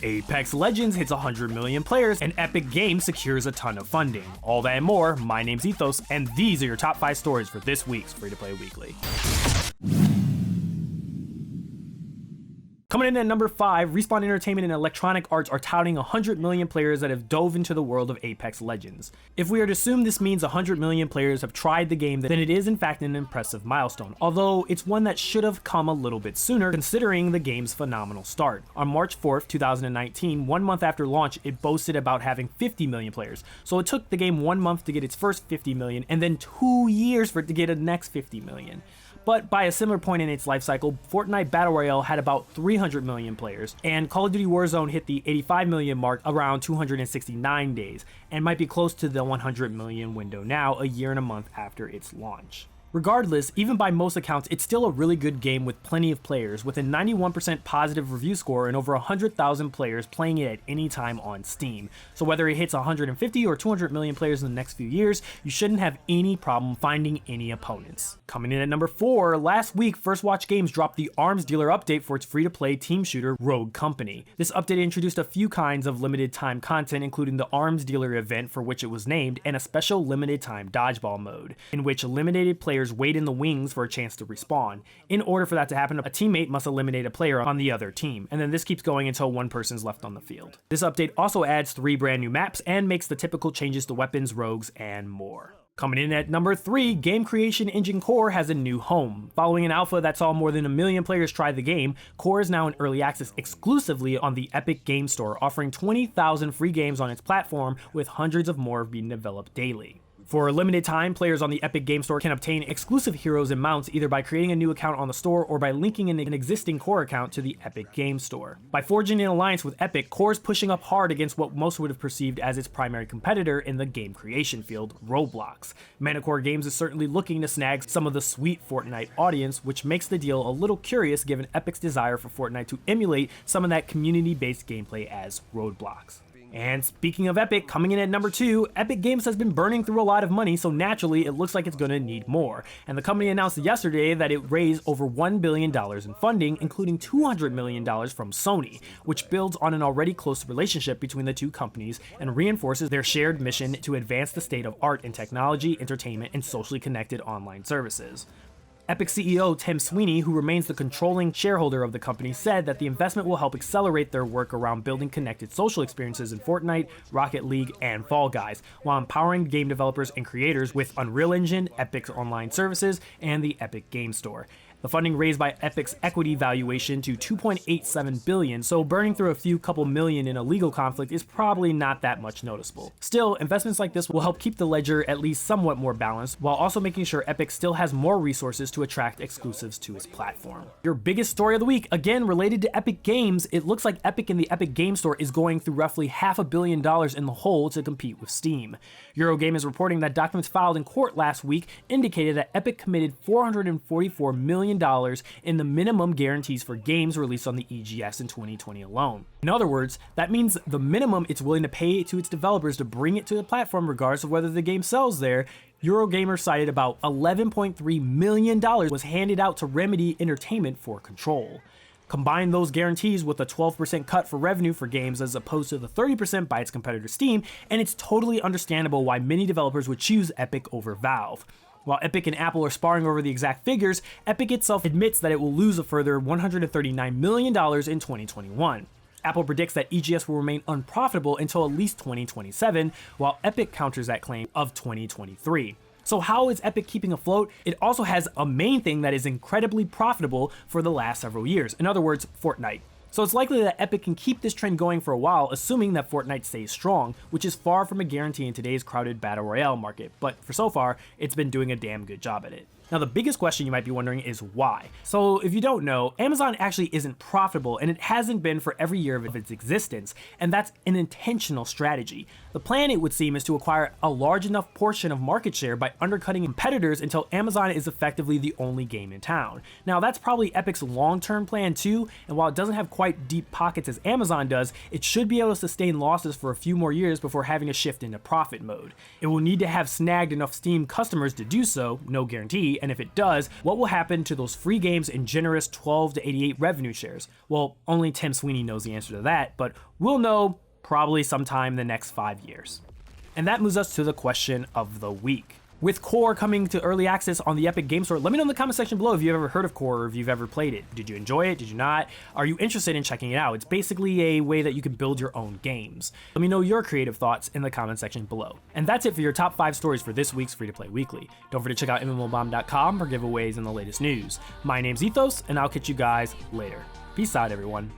Apex Legends hits 100 million players, and Epic Games secures a ton of funding. All that and more. My name's Ethos, and these are your top 5 stories for this week's Free-to-Play Weekly. Coming in at number 5, Respawn Entertainment and Electronic Arts are touting 100 million players that have dove into the world of Apex Legends. If we are to assume this means 100 million players have tried the game, then it is in fact an impressive milestone, although it's one that should have come a little bit sooner considering the game's phenomenal start. On March 4th, 2019, 1 month after launch, it boasted about having 50 million players, so it took the game 1 month to get its first 50 million and then 2 years for it to get a next 50 million. But by a similar point in its life cycle, Fortnite Battle Royale had about 300 million players, and Call of Duty Warzone hit the 85 million mark around 269 days, and might be close to the 100 million window now, a year and a month after its launch. Regardless, even by most accounts, it's still a really good game with plenty of players, with a 91% positive review score and over 100,000 players playing it at any time on Steam. So whether it hits 150 or 200 million players in the next few years, you shouldn't have any problem finding any opponents. Coming in at number 4, last week, First Watch Games dropped the Arms Dealer update for its free-to-play team shooter Rogue Company. This update introduced a few kinds of limited time content, including the Arms Dealer event for which it was named, and a special limited time dodgeball mode, in which eliminated players wait in the wings for a chance to respawn. In order for that to happen, a teammate must eliminate a player on the other team, and then this keeps going until one person's left on the field. This update also adds 3 brand new maps and makes the typical changes to weapons, rogues, and more. Coming in at number 3, game creation engine Core has a new home. Following an alpha that saw more than 1 million players try the game, Core is now in early access exclusively on the Epic Game Store, offering 20,000 free games on its platform, with hundreds of more being developed daily. For a limited time, players on the Epic Game Store can obtain exclusive heroes and mounts either by creating a new account on the store or by linking in an existing Core account to the Epic Game Store. By forging an alliance with Epic, Core is pushing up hard against what most would have perceived as its primary competitor in the game creation field, Roblox. Manacore Games is certainly looking to snag some of the sweet Fortnite audience, which makes the deal a little curious given Epic's desire for Fortnite to emulate some of that community-based gameplay as Roblox. And speaking of Epic, coming in at number 2, Epic Games has been burning through a lot of money, so naturally it looks like it's going to need more. And the company announced yesterday that it raised over $1 billion in funding, including $200 million from Sony, which builds on an already close relationship between the two companies and reinforces their shared mission to advance the state of art in technology, entertainment, and socially connected online services. Epic CEO Tim Sweeney, who remains the controlling shareholder of the company, said that the investment will help accelerate their work around building connected social experiences in Fortnite, Rocket League, and Fall Guys, while empowering game developers and creators with Unreal Engine, Epic's online services, and the Epic Game Store. The funding raised by Epic's equity valuation to $2.87 billion, so burning through a few couple million in a legal conflict is probably not that much noticeable. Still, investments like this will help keep the ledger at least somewhat more balanced, while also making sure Epic still has more resources to attract exclusives to its platform. Your biggest story of the week, again related to Epic Games, it looks like Epic in the Epic Game Store is going through roughly $500 million in the hole to compete with Steam. Eurogame is reporting that documents filed in court last week indicated that Epic committed $444 million in the minimum guarantees for games released on the EGS in 2020 alone. In other words, that means the minimum it's willing to pay to its developers to bring it to the platform regardless of whether the game sells there. Eurogamer cited about $11.3 million was handed out to Remedy Entertainment for Control. Combine those guarantees with a 12% cut for revenue for games as opposed to the 30% by its competitor Steam, and it's totally understandable why many developers would choose Epic over Valve. While Epic and Apple are sparring over the exact figures, Epic itself admits that it will lose a further $139 million in 2021. Apple predicts that EGS will remain unprofitable until at least 2027, while Epic counters that claim of 2023. So how is Epic keeping afloat? It also has a main thing that is incredibly profitable for the last several years. In other words, Fortnite. So it's likely that Epic can keep this trend going for a while, assuming that Fortnite stays strong, which is far from a guarantee in today's crowded battle royale market, but for so far, it's been doing a damn good job at it. Now, the biggest question you might be wondering is why. So if you don't know, Amazon actually isn't profitable, and it hasn't been for every year of its existence, and that's an intentional strategy. The plan, it would seem, is to acquire a large enough portion of market share by undercutting competitors until Amazon is effectively the only game in town. Now, that's probably Epic's long-term plan too, and while it doesn't have quite deep pockets as Amazon does, it should be able to sustain losses for a few more years before having to shift into profit mode. It will need to have snagged enough Steam customers to do so, no guarantee, free, and if it does, what will happen to those free games in generous 12 to 88 revenue shares? Well, only Tim Sweeney knows the answer to that, but we'll know probably sometime in the next 5 years. And that moves us to the question of the week. With Core coming to early access on the Epic Game Store, let me know in the comment section below if you've ever heard of Core or if you've ever played it. Did you enjoy it? Did you not? Are you interested in checking it out? It's basically a way that you can build your own games. Let me know your creative thoughts in the comment section below. And that's it for your top 5 stories for this week's Free to Play Weekly. Don't forget to check out MMOBomb.com for giveaways and the latest news. My name's Ethos, and I'll catch you guys later. Peace out, everyone.